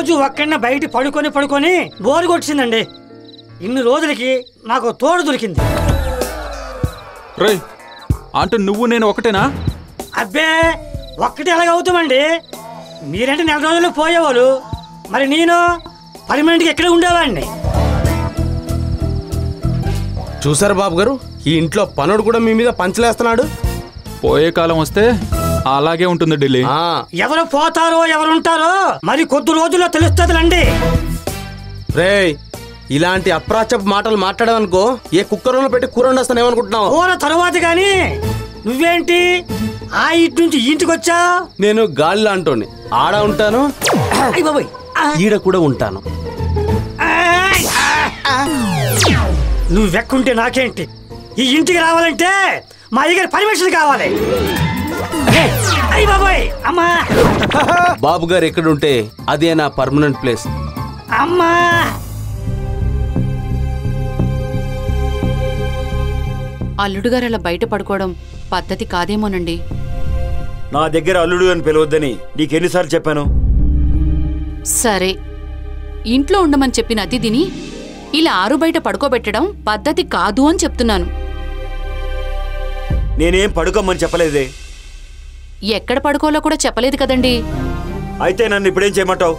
రోజు ఒక్కడిన బయట పడుకొని బోరు కొట్టిందండి. ఇన్ని రోజులకి నాకు తోడు దొరికింది. రేయ్ అంటే నువ్వు నేను ఒకటేనా? అబ్బే ఒక్కటి ఎలాగవుతామండి? మీరంటే నెల రోజుల్లో పోయేవాళ్ళు, మరి నేను పర్మనెంట్గా ఎక్కడ ఉండేవాడిని. చూసారు బాబు గారు, ఈ ఇంట్లో పనుడు కూడా మీ మీద పంచలేస్తున్నాడు. పోయే కాలం వస్తే అలాగే ఉంటుంది ఢిల్లీ. ఎవరు పోతారో ఎవరుంటారో మరి కొద్ది రోజుల్లో తెలుస్తుందిలండి. రేయ్ ఇలాంటి అప్రాచపు మాటలు మాట్లాడావనుకో ఏ కుక్కర్లో పెట్టి కూర వండేస్తానేమనుకుంటున్నావు? కూర తరువాత గాని నువ్వేంటి ఆ ఇంటి నుంచి ఇంటికి వచ్చా? నేను గాలిలో అంటోని ఆడ ఉంటాను, ఈడ కూడా ఉంటాను. నువ్వెక్కుంటే నాకేంటి? ఈ ఇంటికి రావాలంటే మా అయ్యగారి పర్మిషన్ కావాలి. అమ్మా బాబు గారు ఎక్కడుంటే అదే నా పర్మనెంట్ ప్లేస్. అమ్మా అల్లుడు గారు అలా బయట పడుకోవడం పద్ధతి కాదేమోనండి. నా దగ్గర అల్లుడు అని పిలవద్దని నీకెన్నిసార్లు చెప్పాను? సరే, ఇంట్లో ఉండమని చెప్పిన అతిథిని ఇలా ఆరు బయట పడుకోబెట్టడం పద్ధతి కాదు అని చెప్తున్నాను. నేనేం పడుకోమని చెప్పలేదే. ఎక్కడ పడుకోవాలో కూడా చెప్పలేదు కదండి. అయితే నన్ను ఇప్పుడేం చేయమంటావు?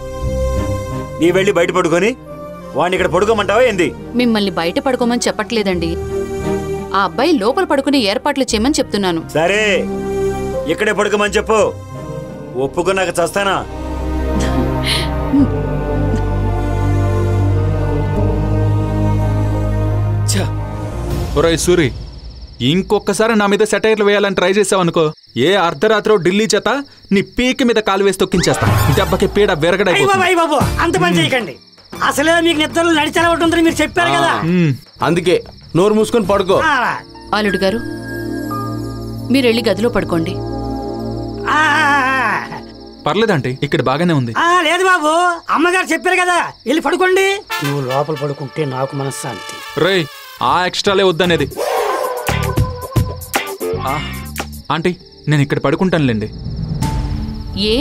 నీ వెళ్ళి బయట పడుకొని వాడిని ఇక్కడ పడుకోమంటావా ఏంది? మిమ్మల్ని బయట పడుకోమని చెప్పట్లేదండి, ఆ అబ్బాయి లోపల పడుకునే ఏర్పాట్లు చేయమని చెప్తున్నాను. సరే ఇక్కడే పడుకోమని చెప్పు, ఒప్పుకున్నాక చస్తానా? ఒరేయ్ సూరి, ఇంకొకసారి నా మీద సెటైర్లు వేయాలని ట్రై చేసావనుకో, ఏ అర్ధరాత్రో ఢిల్లీ చేత నీ పీకి మీద కాలు వేసి తొక్కించేస్తా. దెబ్బకి పీడ విరగడైపోతుంది. బాబు అంత పని చేయకండి. అసలే మీకు నిద్రలు నడిచేలా ఉంటుందని మీరు చెప్పారు కదా. అందుకే నోరు మూసుకొని పడుకో. అల్లుడు గారు మీరెళ్ళి గదిలో పడుకోండి. పర్లేదంటే ఇక్కడ బాగానే ఉంది. లేదు బాబు, అమ్మగారు చెప్పారు కదా, వెళ్ళి పడుకోండి. నువ్వు లోపల పడుకుంటే నాకు మనశ్శాంతి. రేయ్ ఆ ఎక్స్ట్రాలే వద్దనేది. ఆంటీ నేను ఇక్కడ పడుకుంటానులేండి. ఏ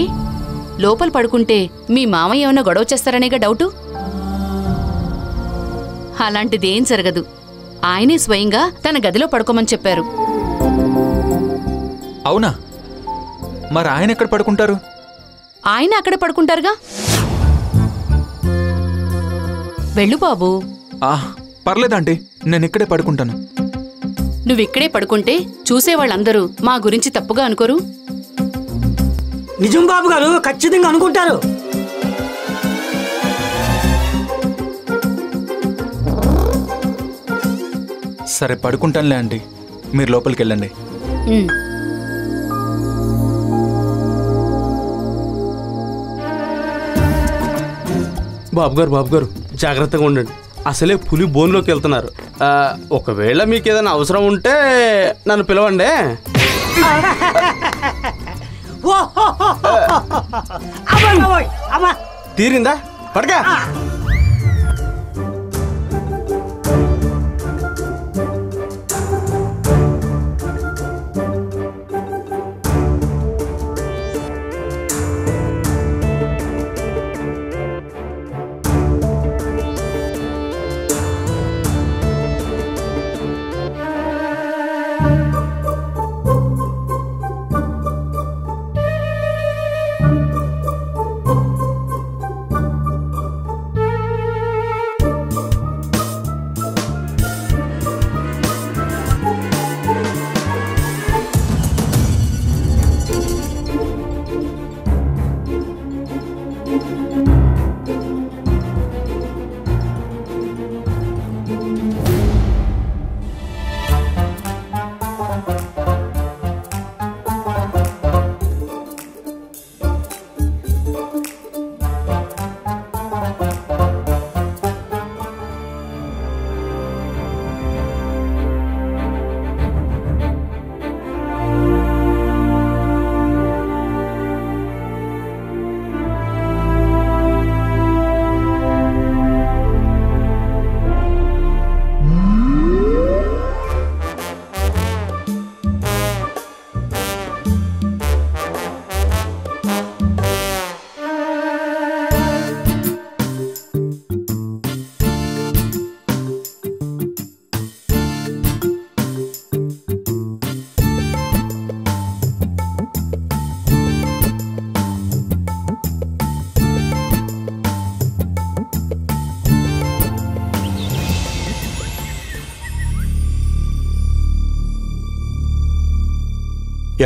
లోపల పడుకుంటే మీ మామయ్య ఏమైనా గొడవ చేస్తారనేగా డౌటు? అలాంటిదేం జరగదు. ఆయనే స్వయంగా తన గదిలో పడుకోమని చెప్పారు. అవునా? మరి ఆయన ఎక్కడ పడుకుంటారు? ఆయన అక్కడ పడుకుంటారుగా. వెళ్ళు బాబు. పర్లేదంటీ, నేను ఇక్కడే పడుకుంటాను. నువ్విక్కడే పడుకుంటే చూసేవాళ్ళందరూ మా గురించి తప్పుగా అనుకోరు? నిజం బాబు గారు, ఖచ్చితంగా అనుకుంటారు. సరే పడుకుంటానులే ఆంటీ, మీరు లోపలికి వెళ్ళండి. బాబు గారు జాగ్రత్తగా ఉండండి. అసలే పులి బోన్లోకి వెళ్తున్నారు. ఒకవేళ మీకు ఏదైనా అవసరం ఉంటే నన్ను పిలవండి. తీరిందా? పడగా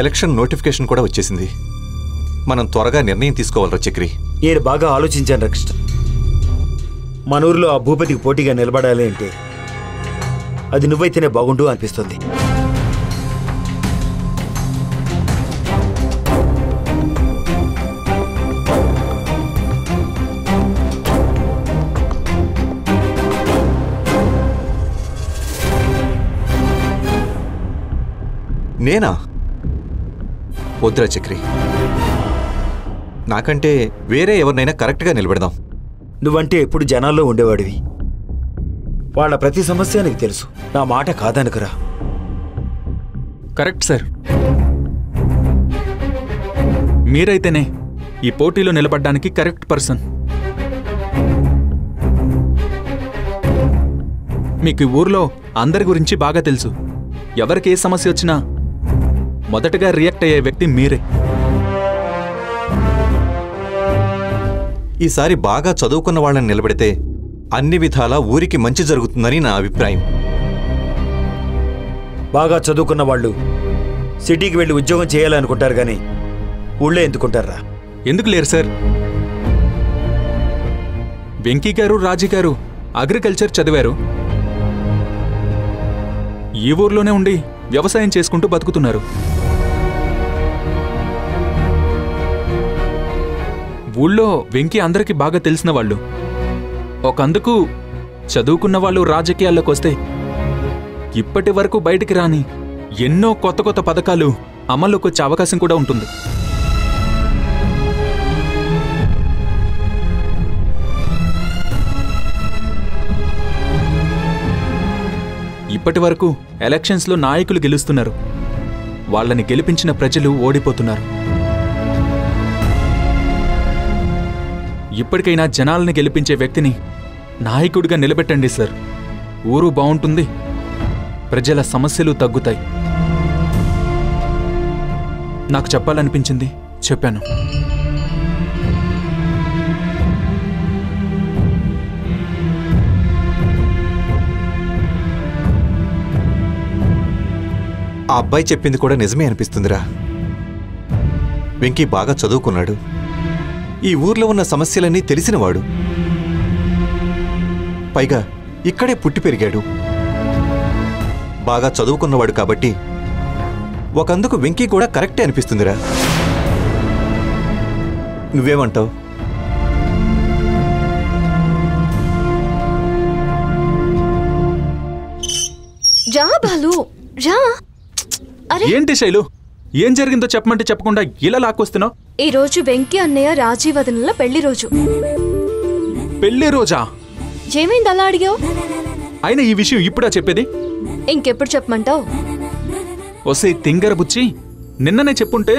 ఎలక్షన్ నోటిఫికేషన్ కూడా వచ్చేసింది. మనం త్వరగా నిర్ణయం తీసుకోవాలరా చక్రి. నేను బాగా ఆలోచించాను రా కృష్ణ. మన ఊరిలో ఆ భూపతికి పోటీగా నిలబడాలి అంటే అది నువ్వైతేనే బాగుండు అనిపిస్తుంది. నేనా? వద్దురా చక్రి, నాకంటే వేరే ఎవరినైనా కరెక్ట్గా నిలబెడదాం. నువ్వంటే ఎప్పుడు జనాల్లో ఉండేవాడివి. వాళ్ళ ప్రతి సమస్య నీకు తెలుసు. నా మాట కాదనుకురా. Correct sir. మీరైతేనే ఈ పోటీలో నిలబడ్డానికి కరెక్ట్ పర్సన్. మీకు ఈ ఊర్లో అందరి గురించి బాగా తెలుసు. ఎవరికి ఏ సమస్య వచ్చినా మొదటగా రియాక్ట్ అయ్యే వ్యక్తి మీరే. ఈసారి బాగా చదువుకున్న వాళ్ళని నిలబెడితే అన్ని విధాలా ఊరికి మంచి జరుగుతుందని నా అభిప్రాయం. బాగా చదువుకున్న వాళ్ళు సిటీకి వెళ్ళి ఉద్యోగం చేయాలనుకుంటారు కానీ ఊళ్ళో ఎందుకుంటారా? ఎందుకు లేరు సార్? వెంకీ గారు, రాజీ గారు అగ్రికల్చర్ చదివారు. ఈ ఊర్లోనే ఉండి వ్యవసాయం చేసుకుంటూ బతుకుతున్నారు. ఊళ్ళో వెంకీ అందరికీ బాగా తెలిసిన వాళ్ళు. ఒకందుకు చదువుకున్న వాళ్ళు రాజకీయాల్లోకి వస్తే ఇప్పటి వరకు బయటికి రాని ఎన్నో కొత్త కొత్త పథకాలు అమల్లోకి వచ్చే అవకాశం కూడా ఉంటుంది. ఇప్పటి వరకు ఎలక్షన్స్లో నాయకులు గెలుస్తున్నారు. వాళ్ళని గెలిపించిన ప్రజలు ఓడిపోతున్నారు. ఇప్పటికైనా జనాల్ని గెలిపించే వ్యక్తిని నాయకుడిగా నిలబెట్టండి సార్. ఊరు బాగుంటుంది, ప్రజల సమస్యలు తగ్గుతాయి. నాకు చెప్పాలనిపించింది చెప్పాను. ఆ అబ్బాయి చెప్పింది కూడా నిజమే అనిపిస్తుందిరా. వెంకీ బాగా చదువుకున్నాడు. ఈ ఊర్లో ఉన్న సమస్యలన్నీ తెలిసినవాడు. పైగా ఇక్కడే పుట్టి పెరిగాడు. బాగా చదువుకున్నవాడు కాబట్టి ఒకందుకు వెంకీ కూడా కరెక్టే అనిపిస్తుందిరా. నువ్వేమంటావు? రా బాలు రా. ఏంటి శైలు, ఏం జరిగిందో చెప్పమంటే చెప్పకుండా ఇలా లాక్కొస్తున్నావు? ఈ రోజు వెంకీ అన్నయ్య రాజీ వదనల పెళ్లి రోజు. పెళ్లి రోజా? ఏమైంది అలా అడిగావు? అయినా ఈ విషయం ఇప్పుడా చెప్పేది? ఇంకెప్పుడు చెప్పమంటావు? వసే తింగర బుచ్చి, నిన్ననే చెప్పుంటే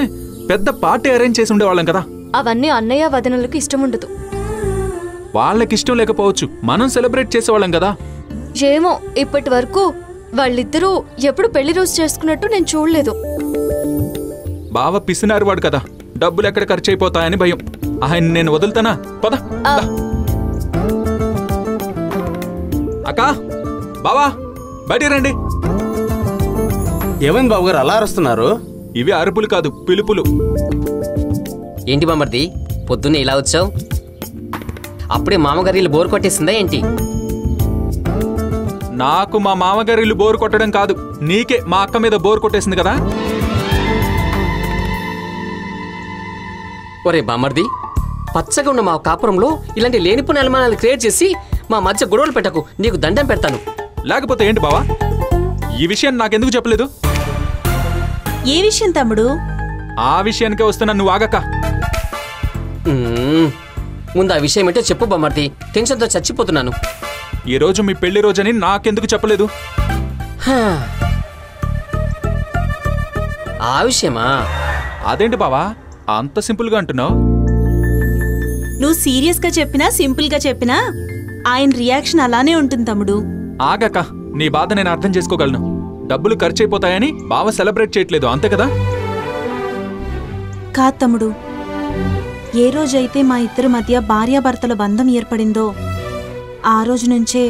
పెద్ద పార్టీ అరేంజ్ చేసి ఉండేవాళ్ళం కదా. అవన్నీ అన్నయ్య వదనలకు ఇష్టం ఉండదు. వాళ్ళకిష్టం లేకపోవచ్చు, మనం సెలబ్రేట్ చేసేవాళ్ళం కదా. ఏమో, ఇప్పటి వరకు వాళ్ళిద్దరూ ఎప్పుడు పెళ్లి రోజు చేసుకున్నట్టు నేను చూడలేదు. బావ పిసినారు వాడు కదా, డబ్బులు ఎక్కడ ఖర్చు అయిపోతాయని భయం. ఆయన నేను వదులుతానా? పద. అక్క, బావా బయటికి రండి. ఏమైంది బాబుగారు అలా అరుస్తున్నారు? ఇవి అరుపులు కాదు, పిలుపులు. ఏంటి బామర్ది, పొద్దున్నే ఇలా వచ్చావు? అప్పుడే మామగారి ఇల్లు బోర్ కొట్టేసిందా ఏంటి? నాకు మా మామగారి ఇల్లు బోరు కొట్టడం కాదు, నీకే మా అక్క మీద బోరు కొట్టేసింది కదా. ఒరే బామర్ది, పచ్చగా ఉన్న మా కాపురంలో ఇలాంటి లేనిపోయిన అనుమానాలు క్రియేట్ చేసి మా మధ్య గొడవలు పెట్టకు, నీకు దండం పెడతాను. లేకపోతే ఏంటి బావా, ఈ విషయం నాకెందుకు చెప్పలేదు? ఏ విషయం తమ్ముడు? ఆ విషయానికే వస్తున్నా, నువ్వు ఆగక్క. ముందు ఆ విషయం ఏంటో చెప్పు బామర్ది, టెన్షన్తో చచ్చిపోతున్నాను. ఈ రోజు మీ పెళ్లి రోజని నాకెందుకు చెప్పలేదు? ఆ విషయమా? అదేంటి బావా అంత సింపుల్ గా అంటున్నావు? నువ్వు సీరియస్ గా చెప్పినా సింపుల్ గా చెప్పినా ఆయన రియాక్షన్ అలానే ఉంటుంది తమ్ముడు. ఆగక్క, నీ బాధ నేను అర్థం చేసుకోగలను. డబ్బులు ఖర్చు అయిపోతాయని బావ సెలబ్రేట్ చేయట్లేదు, అంతే కదా? కాదు తమ్ముడు, ఏ రోజైతే మా ఇద్దరి మధ్య భార్యాభర్తల బంధం ఏర్పడిందో ఆ రోజు నుంచే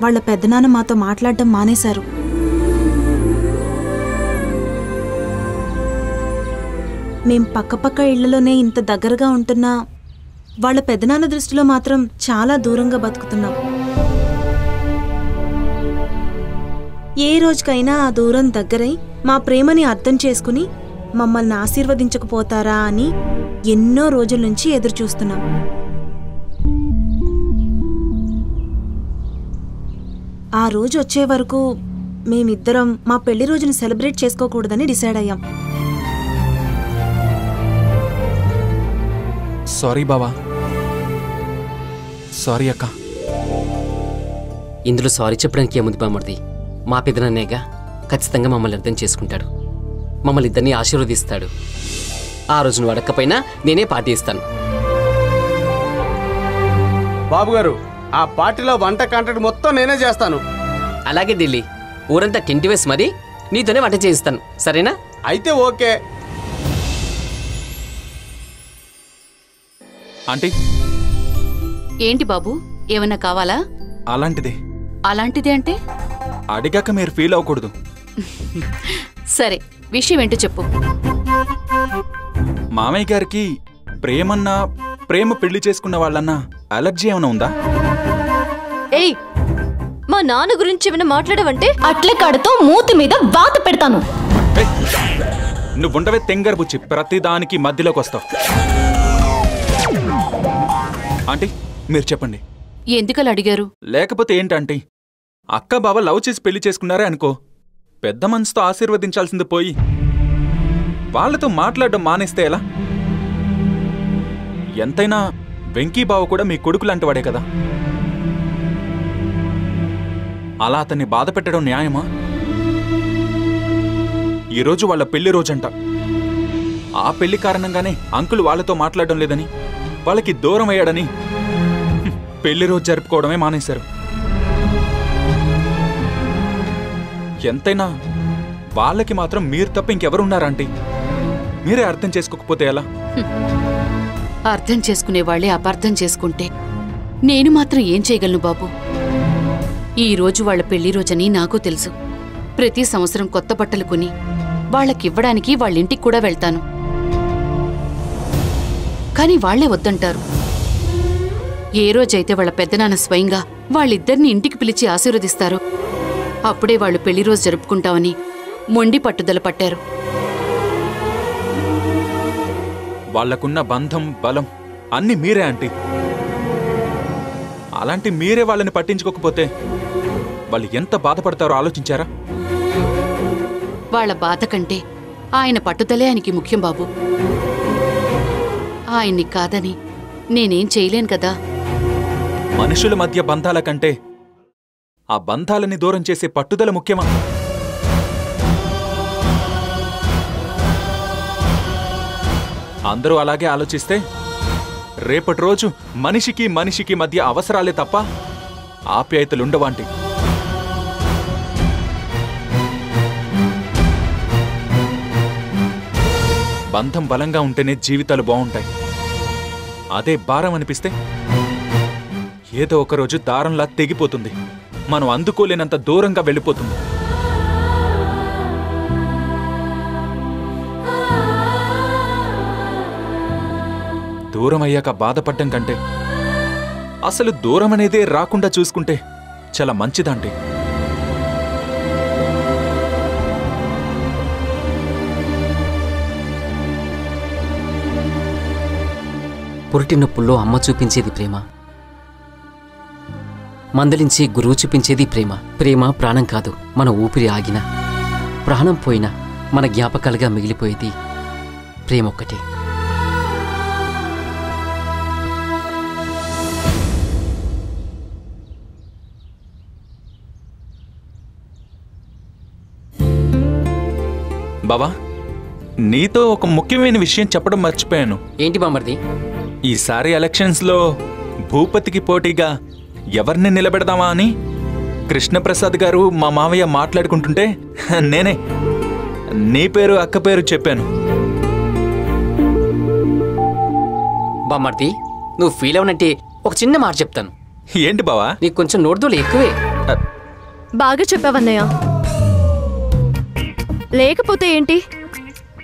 వాళ్ళ పెద్దనాన్న మాతో మాట్లాడడం మానేశారు. మేం పక్కపక్క ఇళ్లలోనే ఇంత దగ్గరగా ఉంటున్నా వాళ్ళ పెదనాన్న దృష్టిలో మాత్రం చాలా దూరంగా బతుకుతున్నాం. ఏ రోజుకైనా ఆ దూరం దగ్గరై మా ప్రేమని అర్థం చేసుకుని మమ్మల్ని ఆశీర్వదించకపోతారా అని ఎన్నో రోజుల నుంచి ఎదురు చూస్తున్నాం. ఆ రోజు వచ్చే వరకు మేమిద్దరం మా పెళ్లి రోజుని సెలబ్రేట్ చేసుకోకూడదని డిసైడ్ అయ్యాం. సారీ బావా. సారీ అక్క. ఇందులో సారీ చెప్పడానికి ఏముంది బామ్మర్ది? మా పెదనన్నేగా, ఖచ్చితంగా మమ్మల్ని అర్థం చేసుకుంటాడు, మమ్మల్ని ఇద్దరిని ఆశీర్వదిస్తాడు. ఆ రోజు నువ్వు అడగకపోయినా నేనే పార్టీ ఇస్తాను. బాబు గారు, ఆ పార్టీలో వంట కాంట్రాక్ట్ మొత్తం నేనే చేస్తాను. అలాగే ఢిల్లీ, ఊరంతా టెంట్ వేసి మరి నీతోనే వంట చేయిస్తాను, సరేనా? అయితే ఓకే. ఆంటీ, ఏంటి బాబు, ఏమన్నా కావాలా? అలాంటిదే. అలాంటిదే అంటే? అడిగాక మీరు ఫీల్ అవ్వకూడదు. సరే, విషయం ఏంటో చెప్పు. మామయ్య గారికి ప్రేమన్నా, ప్రేమ పెళ్లి చేసుకున్న వాళ్ళన్నా అలర్జీ ఏమైనా ఉందా? ఏయ్, మా నాన్న గురించి ఏమైనా మాట్లాడవంటే అట్లే కాడతో మూతి మీద వాత పెడతాను. నువ్వు ఉండవే తెంగర్ బుచ్చి, ప్రతిదానికి మధ్యలోకి వస్తావు. ఆంటీ, మీరు చెప్పండి. ఎందుకలా అడిగారు? లేకపోతే ఏంటంటీ, అక్క బావ లవ్ చేసి పెళ్లి చేసుకున్నారే అనుకో, పెద్ద మనసుతో ఆశీర్వదించాల్సింది పోయి వాళ్లతో మాట్లాడడం మానేస్తే ఎలా? ఎంతైనా వెంకీ బావ కూడా మీ కొడుకు లాంటి వాడే కదా. అలా అతన్ని బాధ పెట్టడం న్యాయమా? ఈరోజు వాళ్ళ పెళ్లి రోజంట. ఆ పెళ్లి కారణంగానే అంకుల్ వాళ్ళతో మాట్లాడడం లేదని, వాళ్ళకి దూరం అయ్యాడని పెళ్లి రోజు జరుపుకోవడమే మానేశారు. ఎంతైనా వాళ్ళకి మాత్రం మీరు తప్ప ఇంకెవరున్నారంటీ? మీరే అర్థం చేసుకోకపోతే ఎలా? అర్థం చేసుకునే వాళ్ళే అపార్థం చేసుకుంటే నేను మాత్రం ఏం చేయగలను బాబు? ఈ రోజు వాళ్ళ పెళ్లి రోజని నాకు తెలుసు. ప్రతి సంవత్సరం కొత్త బట్టలు కొని వాళ్ళకివ్వడానికి వాళ్ళింటికి కూడా వెళ్తాను. కాని వాళ్లే వద్దంటారు. ఏ రోజైతే వాళ్ళ పెద్దనాన్న స్వయంగా వాళ్ళిద్దరిని ఇంటికి పిలిచి ఆశీర్వదిస్తారో అప్పుడే వాళ్ళు పెళ్లి రోజు జరుపుకుంటామని మొండి పట్టుదల పట్టారు. వాళ్లకున్న బంధం, బలం అన్ని మీరే ఆంటీ. అలాంటి మీరే వాళ్ళని పట్టించుకోకపోతే వాళ్ళు ఎంత బాధపడతారో ఆలోచించారా? వాళ్ళ బాధ కంటే ఆయన పట్టుదలే ఆయనకి ముఖ్యం బాబు. ఆయన్ని కాదని నేనేం చేయలేను కదా. మనుషుల మధ్య బంధాల కంటే ఆ బంధాలని దూరం చేసే పట్టుదల ముఖ్యమా? అందరూ అలాగే ఆలోచిస్తే రేపటి రోజు మనిషికి మనిషికి మధ్య అవసరాలే తప్ప ఆప్యాయతలుండవాంటి. బంధం బలంగా ఉంటేనే జీవితాలు బాగుంటాయి. అదే భారం అనిపిస్తే ఏదో ఒకరోజు దారంలా తెగిపోతుంది. మనం అందుకోలేనంత దూరంగా వెళ్ళిపోతుంది. దూరం అయ్యాక బాధపడ్డం కంటే అసలు దూరం అనేదే రాకుండా చూసుకుంటే చాలా మంచిదంటే. పురిటి నొప్పుల్లో అమ్మ చూపించేది ప్రేమ, మందలించి గురువు చూపించేది ప్రేమ. ప్రేమ ప్రాణం కాదు, మన ఊపిరి ఆగినా ప్రాణం పోయినా మన జ్ఞాపకాలుగా మిగిలిపోయేది ప్రేమ ఒక్కటే. బావా, నీతో ఒక ముఖ్యమైన విషయం చెప్పడం మర్చిపోయాను. ఏంటి బామ్మర్ది? ఈసారి ఎలక్షన్స్లో భూపతికి పోటీగా ఎవరిని నిలబెడదామా అని కృష్ణప్రసాద్ గారు మా మావయ్య మాట్లాడుకుంటుంటే నేనే నీ పేరు, అక్క పేరు చెప్పాను. బామ్మర్ది, నువ్వు ఫీల్ అవనంటే ఒక చిన్న మాట చెప్తాను. ఏంటి బావా? నీకు కొంచెం నోటిదోలు ఎక్కువే. బాగా చెప్పావన్నయ్య. లేకపోతే ఏంటి,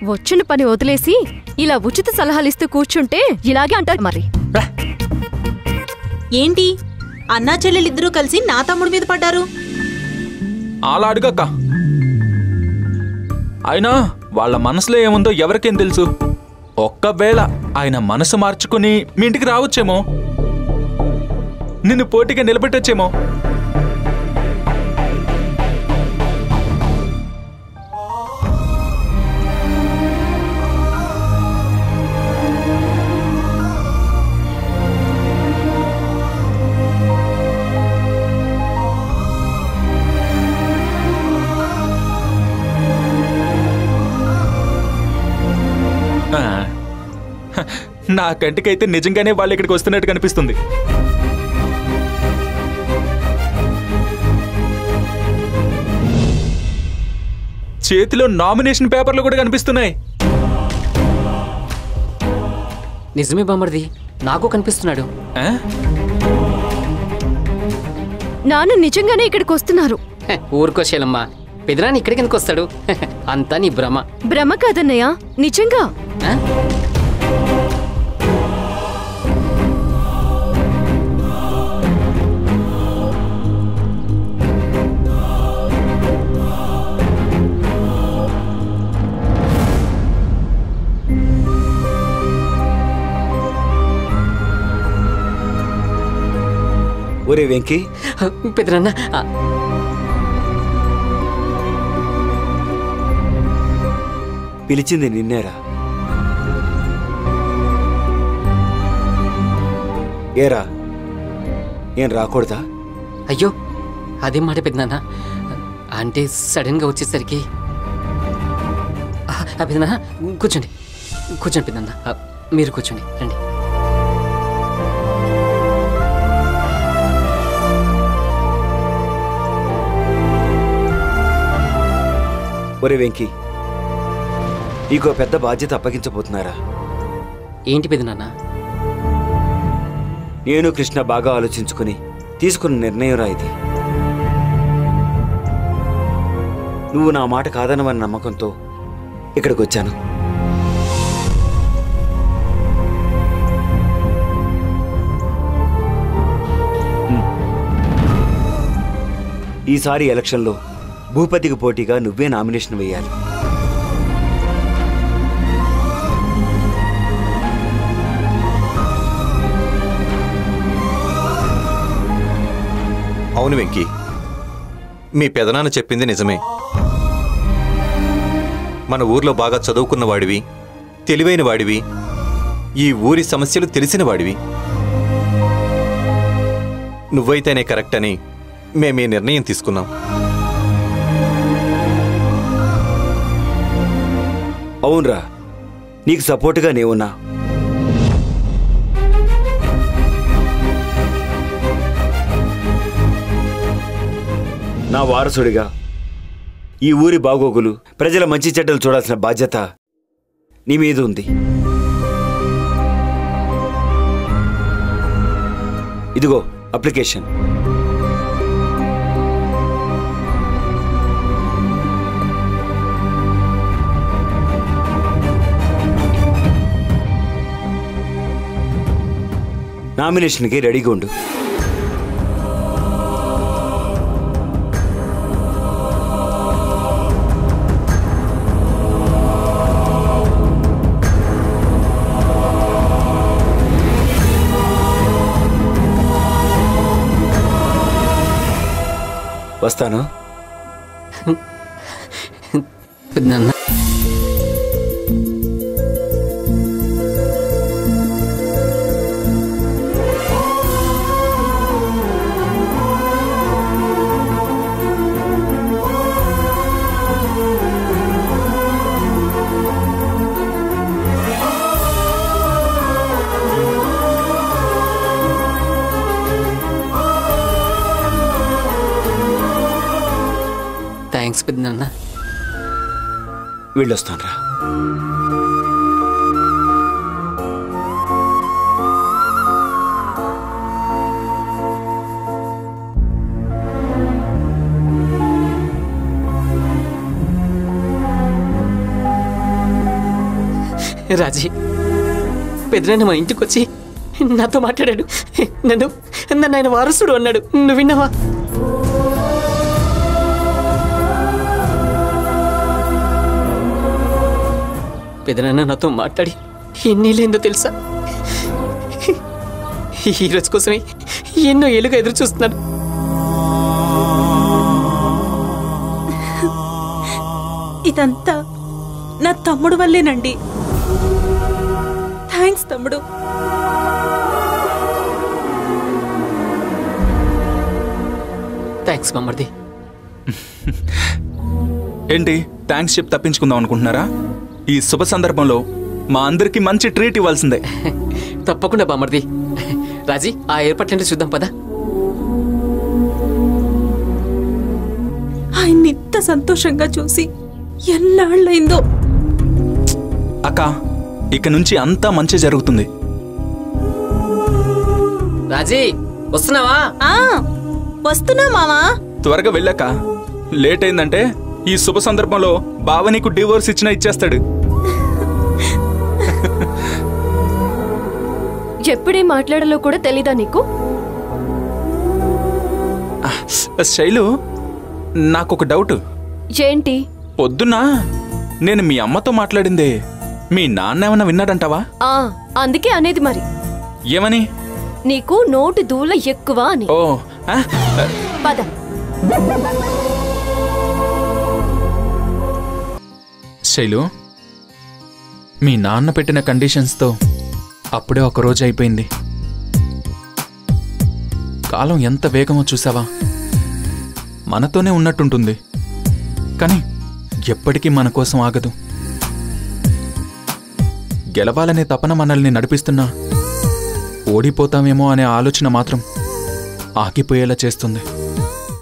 వచ్చిన పని వదిలేసి ఇలా ఉచిత సలహాలు ఇస్తూ కూర్చుంటే ఇలాగే అంటారు మరి. ఏంటి అన్నా చెల్లెలిద్దరూ కలిసి నా తమ్ముడి మీద పడ్డారు? అలా అడుగక్క. అయినా వాళ్ళ మనసులో ఏముందో ఎవరికేం తెలుసు? ఒక్కవేళ ఆయన మనసు మార్చుకుని మీ ఇంటికి రావచ్చేమో, నిన్ను పోటీగా నిలబెట్టొచ్చేమో. నా కంటికైతే నిజంగానే వాళ్ళు ఇక్కడికి వస్తున్నట్టు కనిపిస్తుంది. చేతిలో నామినేషన్ పేపర్లు కూడా కనిపిస్తున్నాయి. నిజమే బామ్మర్ది, నాకు కనిపిస్తున్నాడు. నాన్న నిజంగానే ఇక్కడికి వస్తున్నారు. ఊరుకో శైలమ్మ, పెదనాన్ని ఇక్కడికి ఎందుకు వస్తాడు? అంతా నీ భ్రమ. భ్రమ కాదన్నయ్య, నిజంగా. ఒరే వెంకీ, పెదనాన్న పిలిచింది నిన్నేరా? ఏరా, ఏం రాకూడదా? అయ్యో అదేం మాట పెదనాన్న, అంటే సడన్గా వచ్చేసరికి. పెదనాన్న కూర్చోండి, కూర్చోండి పెదనాన్న, మీరు కూర్చోండి, రండి. ఒరే వెంకీ, నీకో పెద్ద బాధ్యత అప్పగించబోతున్నారా? ఏంటి పెదనాన్న? నేను కృష్ణ బాగా ఆలోచించుకుని తీసుకున్న నిర్ణయం రా ఇది. నువ్వు నా మాట కాదనవన్న నమ్మకంతో ఇక్కడికి వచ్చాను. ఈసారి ఎలక్షన్లో భూపతికి పోటీగా నువ్వే నామినేషన్ వేయాలి. అవును వెంకీ, మీ పెదనాన్న చెప్పింది నిజమే. మన ఊర్లో బాగా చదువుకున్న వాడివి, తెలివైన వాడివి, ఈ ఊరి సమస్యలు తెలిసిన వాడివి. నువ్వైతేనే కరెక్ట్ అని మేమీ నిర్ణయం తీసుకున్నాం. అవునరా, నీకు సపోర్టుగా నేనున్నా. నా వారసుడిగా ఈ ఊరి బాగోగులు, ప్రజల మంచి చెడ్డలు చూడాల్సిన బాధ్యత నీ మీద ఉంది. ఇదిగో అప్లికేషన్. నామినేషన్కి రెడీగా ఉండు. వస్తాను. థ్యాంక్స్ పెద్దనాన్న. వెళ్ళొస్తానురా. రాజీ, పెద్దనాన్న మా ఇంటికి వచ్చి నాతో మాట్లాడాడు. నన్ను ఆయన వారసుడు అన్నాడు. నువ్వు విన్నావా? పెద్దనాన్న నాతో మాట్లాడి ఎన్నేళ్ళేందో తెలుసా? ఈ రోజు కోసమే ఎన్నో ఏళ్ళుగా ఎదురు చూస్తున్నాను. ఇదంతా నా తమ్ముడు వల్లేనండి. థ్యాంక్స్ తమ్ముడు. థ్యాంక్స్ మమ్మర్ది. ఏంటి థ్యాంక్స్ చెప్పి తప్పించుకుందాం అనుకుంటున్నారా? ఈ శుభ సందర్భంలో మా అందరికి మంచి ట్రీట్ ఇవ్వాల్సిందే. తప్పకుండా బామర్ది. రాజీ, ఆ ఏర్పాట్లంటే చూద్దాం పదా. ఆయన్ని ఇంత సంతోషంగా చూసి ఎన్నాళ్ళైందో. అక్క, ఇక నుంచి అంతా మంచి జరుగుతుంది. రాజీ, వస్తున్నావా? వస్తున్నా మావా. త్వరగా వెళ్ళాక లేట్ అయిందంటే ఈ శుభ సందర్భంలో బావ నీకు డివోర్స్ ఇచ్చినా ఇచ్చేస్తాడు. ఎప్పుడేం మాట్లాడాలో కూడా తెలీదా నీకు? శైలు, నాకొక డౌట్. ఏంటి? పొద్దున్న నేను మీ అమ్మతో మాట్లాడిందే మీ నాన్న ఏమన్నా విన్నాడంటావా? అందుకే అనేది. మరి ఏమని? నీకు నోటి దూల ఎక్కువ అని. ఓ పద. శైలు, మీ నాన్న పెట్టిన కండిషన్స్తో అప్పుడే ఒక రోజు అయిపోయింది. కాలం ఎంత వేగమో చూసావా? మనతోనే ఉన్నట్టుంటుంది, కానీ ఎప్పటికీ మన కోసం ఆగదు. గెలవాలనే తపన మనల్ని నడిపిస్తున్నా ఓడిపోతామేమో అనే ఆలోచన మాత్రం ఆగిపోయేలా చేస్తుంది.